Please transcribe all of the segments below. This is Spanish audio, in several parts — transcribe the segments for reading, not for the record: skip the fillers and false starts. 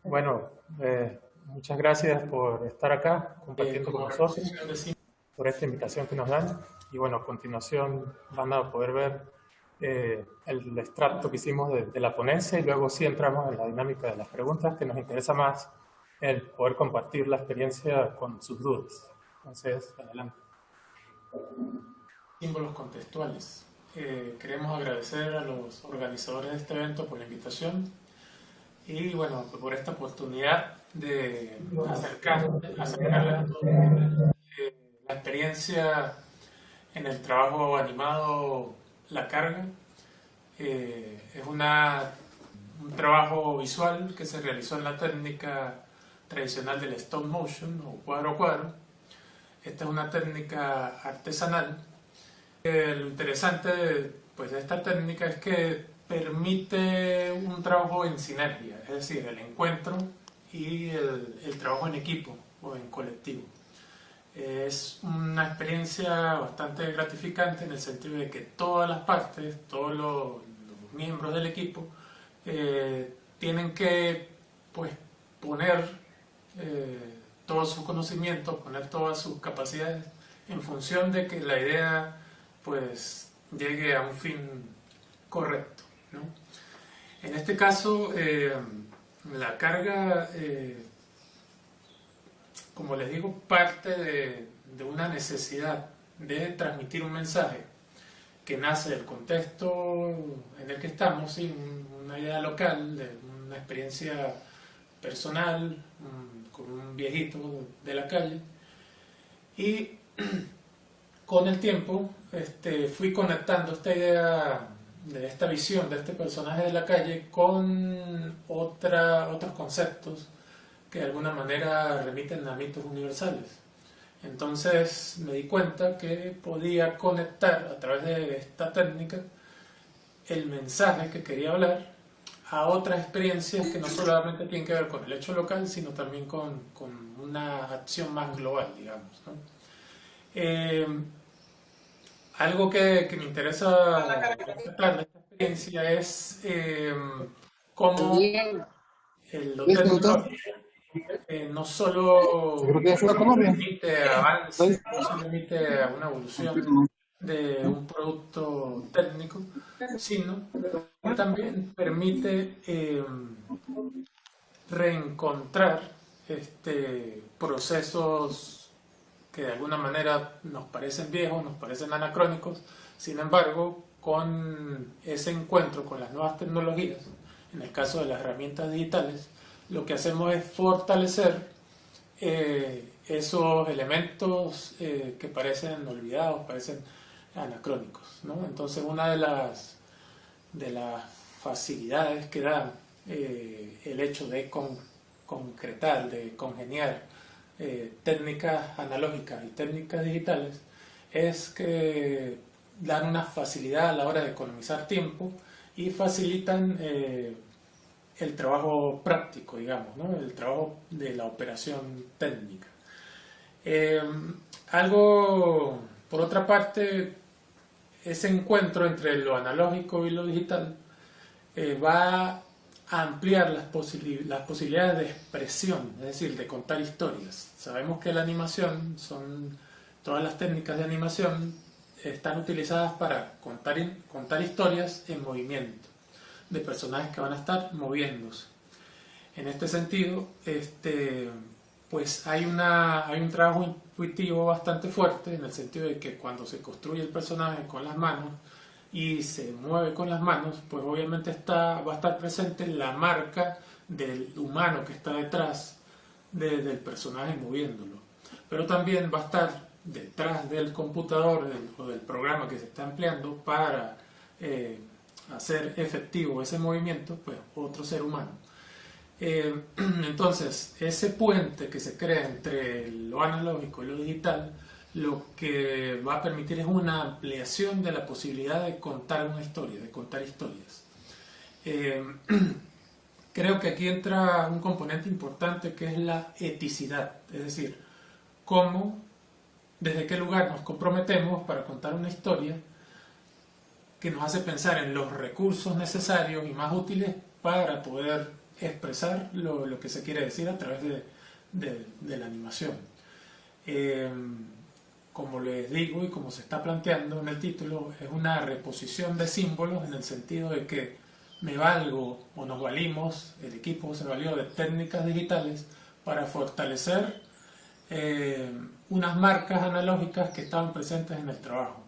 Bueno, muchas gracias por estar acá compartiendo con Como nosotros, reposición de sí. por esta invitación que nos dan. Y bueno, a continuación van a poder ver el extracto que hicimos de la ponencia y luego sí entramos en la dinámica de las preguntas, que nos interesa más el poder compartir la experiencia con sus dudas. Entonces, adelante. Símbolos contextuales. Queremos agradecer a los organizadores de este evento por la invitación y bueno, por esta oportunidad de acercarles a todos la experiencia en el trabajo animado La Carga. Es un trabajo visual que se realizó en la técnica tradicional del stop motion o cuadro a cuadro. Esta es una técnica artesanal. Lo interesante pues, de esta técnica es que permite un trabajo en sinergia, es decir, el encuentro y el trabajo en equipo o en colectivo. Es una experiencia bastante gratificante en el sentido de que todas las partes, todos los miembros del equipo, tienen que pues, poner todo su conocimiento, poner todas sus capacidades en función de que la idea pues llegue a un fin correcto, ¿no? En este caso, la carga, como les digo, parte de una necesidad de transmitir un mensaje que nace del contexto en el que estamos, ¿sí? Una idea local, de una experiencia personal, con un viejito de la calle, y con el tiempo fui conectando esta idea de esta visión de este personaje de la calle con otros conceptos que de alguna manera remiten a mitos universales. Entonces me di cuenta que podía conectar a través de esta técnica el mensaje que quería hablar a otras experiencias que no solamente tienen que ver con el hecho local, sino también con una acción más global, digamos, ¿no? Eh, Algo que me interesa rescatar de esta experiencia es cómo lo tecnológico no solo permite avance, no solo permite una evolución de un producto técnico, sino que también permite reencontrar procesos que de alguna manera nos parecen viejos, nos parecen anacrónicos, sin embargo, con ese encuentro con las nuevas tecnologías, en el caso de las herramientas digitales, lo que hacemos es fortalecer esos elementos que parecen olvidados, parecen anacrónicos, ¿no? Entonces, una de las facilidades que da el hecho de concretar, de congeniar técnicas analógicas y técnicas digitales es que dan una facilidad a la hora de economizar tiempo y facilitan el trabajo práctico, digamos, ¿no? El trabajo de la operación técnica. Eh, Algo, por otra parte, ese encuentro entre lo analógico y lo digital va a ampliar las posibilidades de expresión, es decir, de contar historias. Sabemos que la animación, todas las técnicas de animación están utilizadas para contar historias en movimiento, de personajes que van a estar moviéndose. En este sentido, pues hay un trabajo intuitivo bastante fuerte en el sentido de que cuando se construye el personaje con las manos y se mueve con las manos, pues obviamente va a estar presente la marca del humano que está detrás del personaje moviéndolo. Pero también va a estar detrás del computador o del programa que se está empleando para hacer efectivo ese movimiento, pues otro ser humano. Entonces, ese puente que se crea entre lo analógico y lo digital, lo que va a permitir es una ampliación de la posibilidad de contar una historia, de contar historias. Eh, Creo que aquí entra un componente importante que es la eticidad, es decir, cómo, desde qué lugar nos comprometemos para contar una historia que nos hace pensar en los recursos necesarios y más útiles para poder expresar lo que se quiere decir a través de la animación. Como les digo y como se está planteando en el título, es una reposición de símbolos en el sentido de que me valgo o nos valimos, el equipo se valió de técnicas digitales para fortalecer unas marcas analógicas que estaban presentes en el trabajo.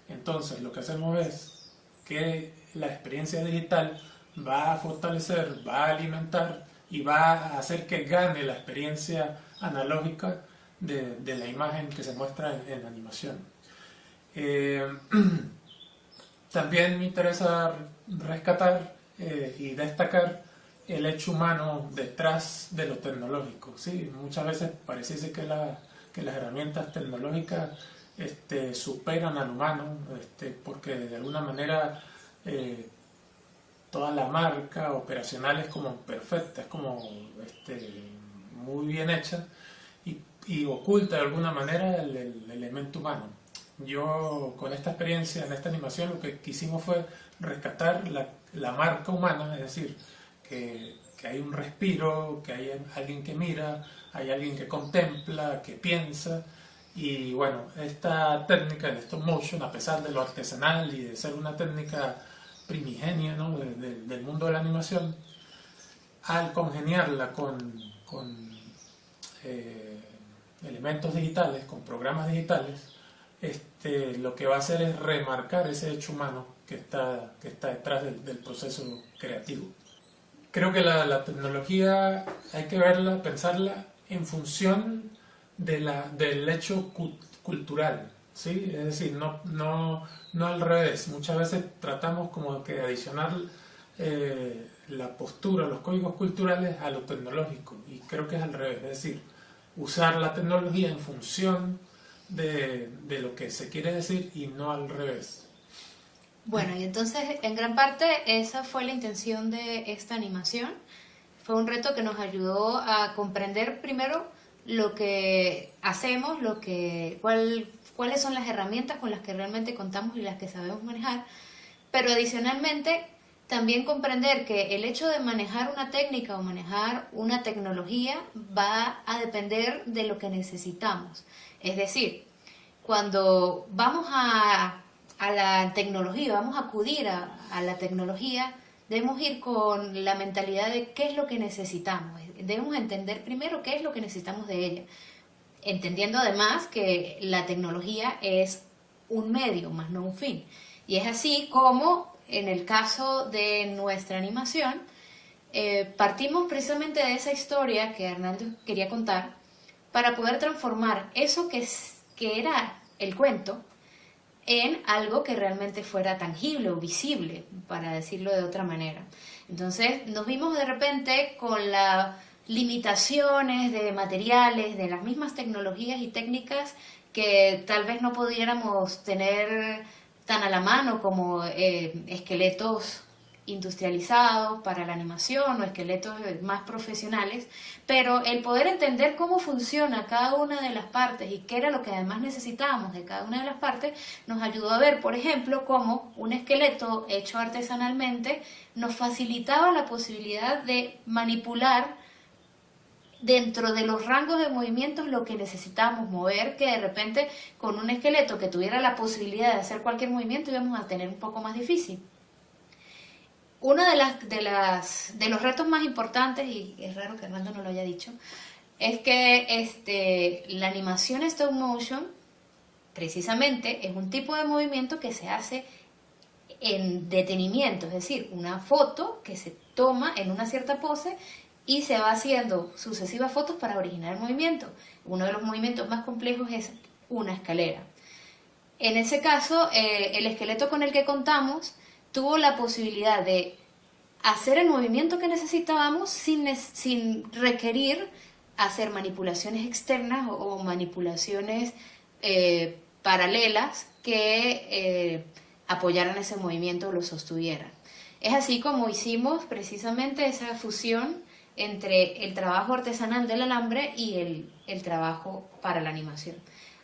Entonces lo que hacemos es que la experiencia digital va a fortalecer, va a alimentar y va a hacer que gane la experiencia analógica de la imagen que se muestra en la animación. También me interesa rescatar y destacar el hecho humano detrás de lo tecnológico. ¿Sí? Muchas veces pareciese que las herramientas tecnológicas superan al humano, porque de alguna manera toda la marca operacional es como perfecta, es como muy bien hecha y oculta de alguna manera el elemento humano. Yo con esta experiencia en esta animación lo que quisimos fue rescatar la marca humana, es decir, que hay un respiro, que hay alguien que mira, hay alguien que contempla, que piensa. Y bueno, esta técnica de stop motion, a pesar de lo artesanal y de ser una técnica primigenia, ¿no?, del mundo de la animación, al congeniarla con elementos digitales, con programas digitales, lo que va a hacer es remarcar ese hecho humano que está detrás del proceso creativo. Creo que la tecnología hay que verla, pensarla en función del hecho cultural, ¿sí? Es decir, no al revés. Muchas veces tratamos como que adicionar la postura, los códigos culturales a lo tecnológico, y creo que es al revés, es decir, usar la tecnología en función de lo que se quiere decir y no al revés. Bueno, y entonces en gran parte esa fue la intención de esta animación. Fue un reto que nos ayudó a comprender primero lo que hacemos, cuáles son las herramientas con las que realmente contamos y las que sabemos manejar, pero adicionalmente también comprender que el hecho de manejar una técnica o manejar una tecnología va a depender de lo que necesitamos. Es decir, cuando vamos a la tecnología, vamos a acudir a la tecnología, debemos ir con la mentalidad de qué es lo que necesitamos. Debemos entender primero qué es lo que necesitamos de ella, entendiendo además que la tecnología es un medio, más no un fin. Y es así como en el caso de nuestra animación, partimos precisamente de esa historia que Arnaldo quería contar para poder transformar eso que era el cuento en algo que realmente fuera tangible o visible, para decirlo de otra manera. Entonces nos vimos de repente con las limitaciones de materiales, de las mismas tecnologías y técnicas que tal vez no pudiéramos tener tan a la mano como esqueletos industrializados para la animación o esqueletos más profesionales, pero el poder entender cómo funciona cada una de las partes y qué era lo que además necesitábamos de cada una de las partes nos ayudó a ver, por ejemplo, cómo un esqueleto hecho artesanalmente nos facilitaba la posibilidad de manipular dentro de los rangos de movimientos lo que necesitábamos mover, que de repente con un esqueleto que tuviera la posibilidad de hacer cualquier movimiento íbamos a tener un poco más difícil. Uno de los retos más importantes, y es raro que Armando no lo haya dicho, es que la animación stop motion precisamente es un tipo de movimiento que se hace en detenimiento, es decir, una foto que se toma en una cierta pose y se va haciendo sucesivas fotos para originar el movimiento. Uno de los movimientos más complejos es una escalera. En ese caso, el esqueleto con el que contamos tuvo la posibilidad de hacer el movimiento que necesitábamos sin requerir hacer manipulaciones externas o manipulaciones paralelas que apoyaran ese movimiento o lo sostuvieran. Es así como hicimos precisamente esa fusión entre el trabajo artesanal del alambre y el trabajo para la animación.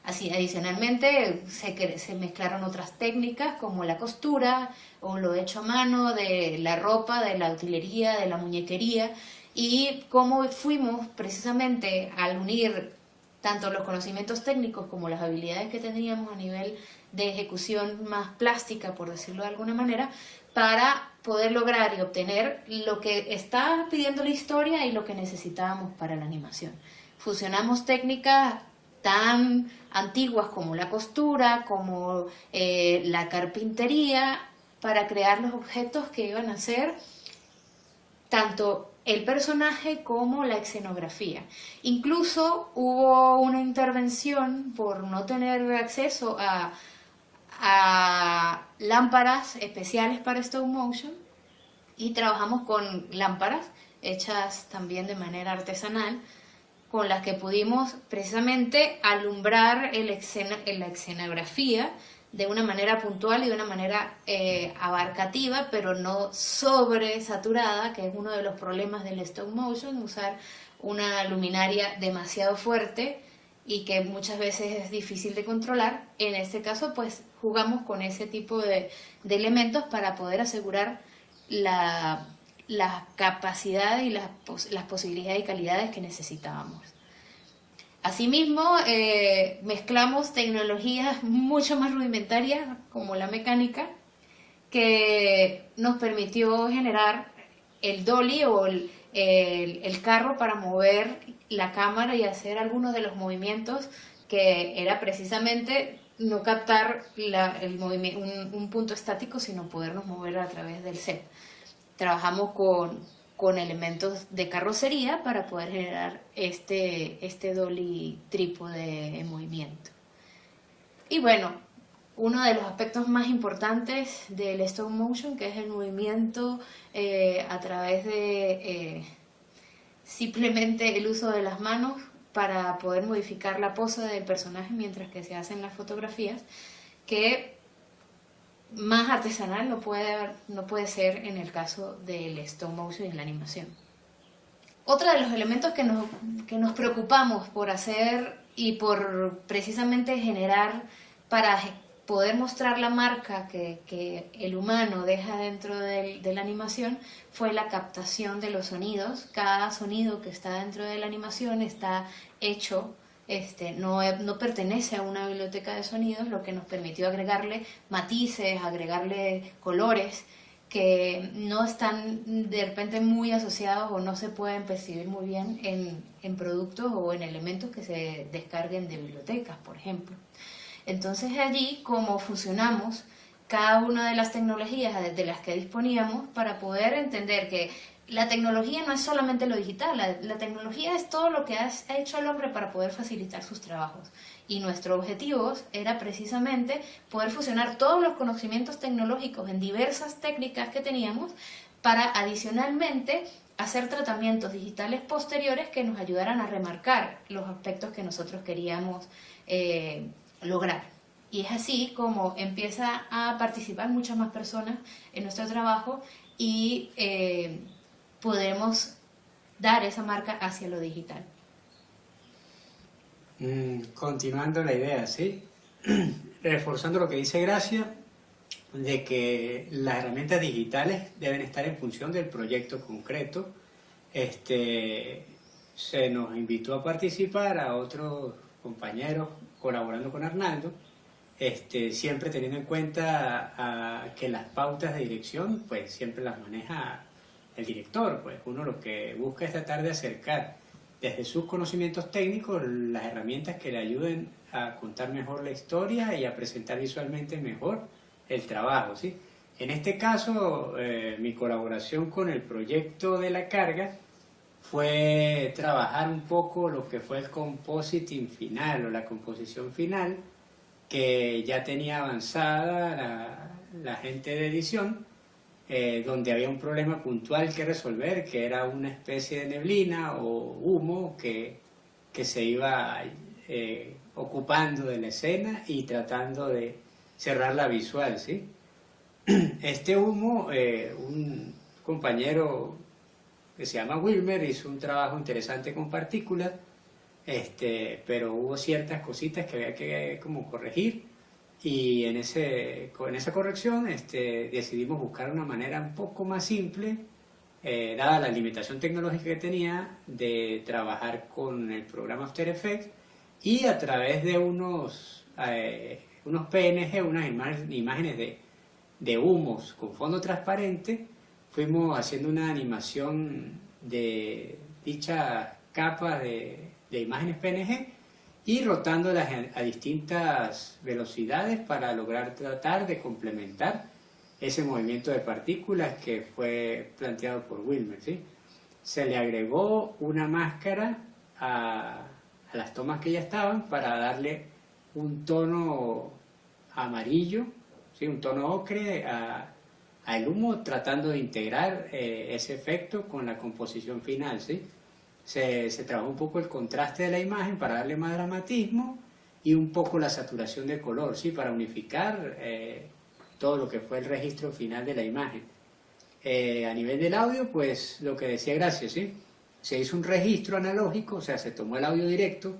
Así, adicionalmente, se mezclaron otras técnicas como la costura o lo hecho a mano de la ropa, de la utilería, de la muñequería, y cómo fuimos precisamente al unir tanto los conocimientos técnicos como las habilidades que teníamos a nivel de ejecución más plástica, por decirlo de alguna manera, para poder lograr y obtener lo que está pidiendo la historia y lo que necesitábamos para la animación. Fusionamos técnicas tan antiguas como la costura, como la carpintería, para crear los objetos que iban a ser tanto el personaje como la escenografía. Incluso hubo una intervención por no tener acceso a lámparas especiales para stop motion, y trabajamos con lámparas hechas también de manera artesanal, con las que pudimos precisamente alumbrar la escenografía de una manera puntual y de una manera abarcativa, pero no sobresaturada, que es uno de los problemas del stop motion, usar una luminaria demasiado fuerte y que muchas veces es difícil de controlar. En este caso, pues jugamos con ese tipo de elementos para poder asegurar la capacidad y las posibilidades y calidades que necesitábamos. Asimismo, mezclamos tecnologías mucho más rudimentarias, como la mecánica, que nos permitió generar el dolly o el carro para mover la cámara y hacer algunos de los movimientos, que era precisamente no captar un punto estático, sino podernos mover a través del set. Trabajamos con elementos de carrocería para poder generar este dolly trípode en movimiento. Y bueno, uno de los aspectos más importantes del stop motion, que es el movimiento a través de simplemente el uso de las manos para poder modificar la pose del personaje mientras que se hacen las fotografías, que más artesanal no puede ser en el caso del stop motion y la animación. Otro de los elementos que nos preocupamos por hacer y por precisamente generar para poder mostrar la marca que el humano deja dentro de la animación fue la captación de los sonidos. Cada sonido que está dentro de la animación está hecho, no pertenece a una biblioteca de sonidos, lo que nos permitió agregarle matices, agregarle colores que no están de repente muy asociados o no se pueden percibir muy bien en productos o en elementos que se descarguen de bibliotecas, por ejemplo. Entonces allí, como fusionamos cada una de las tecnologías de las que disponíamos para poder entender que la tecnología no es solamente lo digital, la tecnología es todo lo que ha hecho el hombre para poder facilitar sus trabajos. Y nuestro objetivo era precisamente poder fusionar todos los conocimientos tecnológicos en diversas técnicas que teníamos para adicionalmente hacer tratamientos digitales posteriores que nos ayudaran a remarcar los aspectos que nosotros queríamos lograr. Y es así como empieza a participar muchas más personas en nuestro trabajo y podemos dar esa marca hacia lo digital. Continuando la idea, ¿sí? Reforzando lo que dice Gracia, de que las herramientas digitales deben estar en función del proyecto concreto. Se nos invitó a participar a otros compañeros colaborando con Arnaldo, siempre teniendo en cuenta que las pautas de dirección pues siempre las maneja el director. Pues uno lo que busca es tratar de acercar desde sus conocimientos técnicos las herramientas que le ayuden a contar mejor la historia y a presentar visualmente mejor el trabajo, ¿sí? En este caso, mi colaboración con el proyecto de la carga fue trabajar un poco lo que fue el compositing final o la composición final, que ya tenía avanzada la gente de edición, donde había un problema puntual que resolver, que era una especie de neblina o humo que se iba ocupando de la escena y tratando de cerrarla visual, ¿sí? Este humo, un compañero que se llama Wilmer hizo un trabajo interesante con partículas, pero hubo ciertas cositas que había que como corregir, y en esa corrección decidimos buscar una manera un poco más simple dada la limitación tecnológica que tenía, de trabajar con el programa After Effects y a través de unos PNG, unas imágenes de humos con fondo transparente, fuimos haciendo una animación de dichas capas de imágenes PNG y rotándolas a distintas velocidades para lograr tratar de complementar ese movimiento de partículas que fue planteado por Wilmer, ¿sí? Se le agregó una máscara a las tomas que ya estaban para darle un tono amarillo, ¿sí? Un tono ocre al humo, tratando de integrar ese efecto con la composición final, ¿sí? Se trabajó un poco el contraste de la imagen para darle más dramatismo y un poco la saturación de color, ¿sí? Para unificar todo lo que fue el registro final de la imagen. A nivel del audio, pues lo que decía Gracia, ¿sí? Se hizo un registro analógico, o sea, se tomó el audio directo,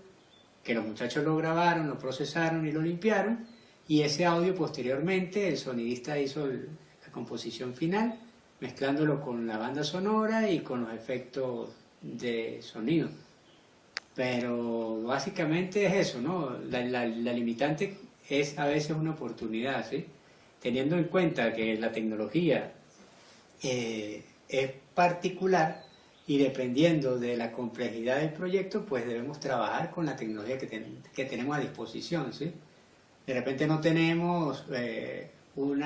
que los muchachos lo grabaron, lo procesaron y lo limpiaron, y ese audio posteriormente el sonidista hizo la composición final, mezclándolo con la banda sonora y con los efectos de sonido. Pero básicamente es eso, ¿no? La limitante es a veces una oportunidad, ¿sí? Teniendo en cuenta que la tecnología es particular y dependiendo de la complejidad del proyecto, pues debemos trabajar con la tecnología que tenemos a disposición, ¿sí? De repente no tenemos un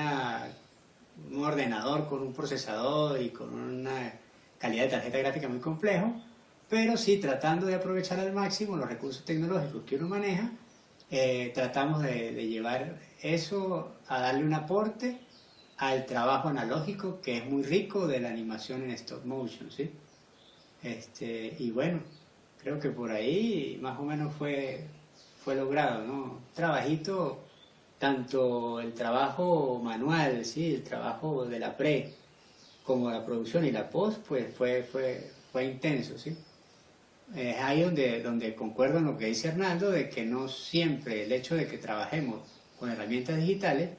ordenador con un procesador y con una calidad de tarjeta gráfica muy complejo, pero sí tratando de aprovechar al máximo los recursos tecnológicos que uno maneja, tratamos de llevar eso a darle un aporte al trabajo analógico que es muy rico de la animación en stop motion, ¿sí? Y bueno, creo que por ahí más o menos fue logrado, ¿no? Trabajito, tanto el trabajo manual, ¿sí? El trabajo de la pre, como la producción y la post, pues fue intenso, ¿sí? Es ahí donde concuerdo en lo que dice Arnaldo, de que no siempre el hecho de que trabajemos con herramientas digitales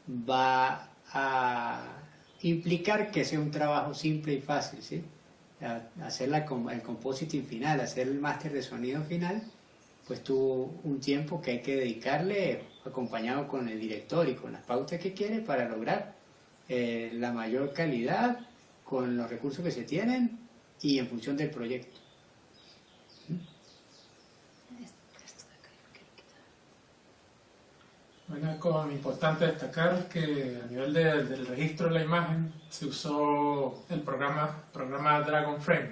va a implicar que sea un trabajo simple y fácil, ¿sí? Hacer el compositing final, hacer el máster de sonido final, pues tuvo un tiempo que hay que dedicarle, acompañado con el director y con las pautas que quiere, para lograr la mayor calidad con los recursos que se tienen y en función del proyecto. Bueno, es como importante destacar que a nivel del registro de la imagen se usó el programa Dragon Frame,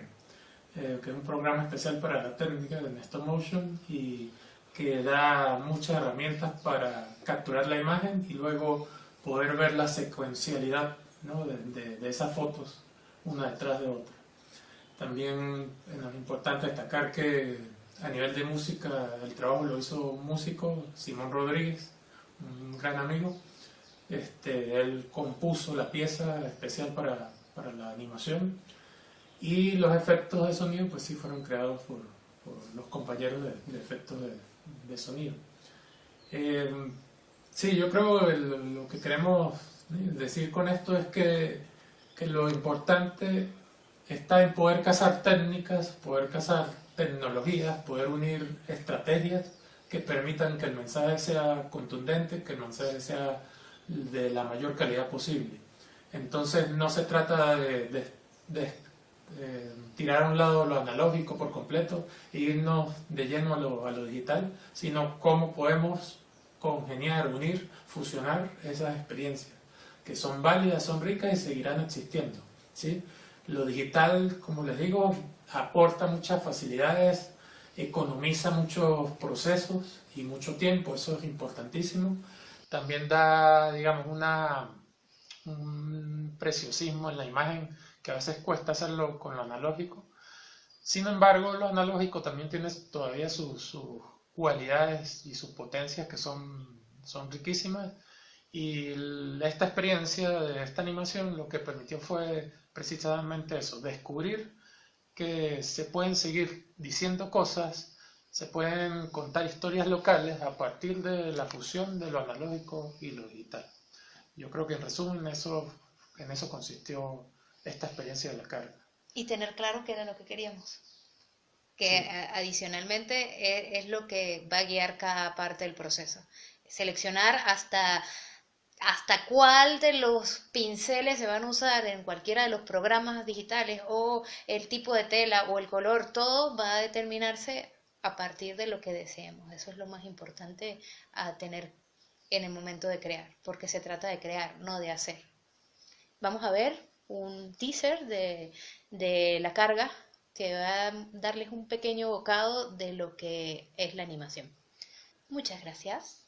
que es un programa especial para la técnica de stop motion y que da muchas herramientas para capturar la imagen y luego poder ver la secuencialidad, ¿no? de esas fotos una detrás de otra. También es importante destacar que a nivel de música el trabajo lo hizo un músico, Simón Rodríguez, un gran amigo. Él compuso la pieza especial para la animación y los efectos de sonido pues sí fueron creados por los compañeros de efectos de sonido. Sí, yo creo que lo que queremos decir con esto es que lo importante está en poder cazar técnicas, poder cazar tecnologías, poder unir estrategias que permitan que el mensaje sea contundente, que el mensaje sea de la mayor calidad posible. Entonces no se trata de tirar a un lado lo analógico por completo e irnos de lleno a lo digital, sino cómo podemos congeniar, unir, fusionar esas experiencias que son válidas, son ricas y seguirán existiendo, ¿sí? Lo digital, como les digo, aporta muchas facilidades, economiza muchos procesos y mucho tiempo, eso es importantísimo. También da, digamos, un preciosismo en la imagen que a veces cuesta hacerlo con lo analógico. Sin embargo, lo analógico también tiene todavía sus cualidades y sus potencias que son riquísimas. Y esta experiencia de esta animación lo que permitió fue precisamente eso, descubrir que se pueden seguir diciendo cosas, se pueden contar historias locales a partir de la fusión de lo analógico y lo digital. Yo creo que en resumen en eso consistió esta experiencia de la carga. Y tener claro qué era lo que queríamos. Que Sí. adicionalmente es lo que va a guiar cada parte del proceso. Seleccionar hasta cuál de los pinceles se van a usar en cualquiera de los programas digitales o el tipo de tela o el color, todo va a determinarse a partir de lo que deseemos. Eso es lo más importante a tener en el momento de crear, porque se trata de crear, no de hacer. Vamos a ver un teaser de la carga que va a darles un pequeño bocado de lo que es la animación. Muchas gracias.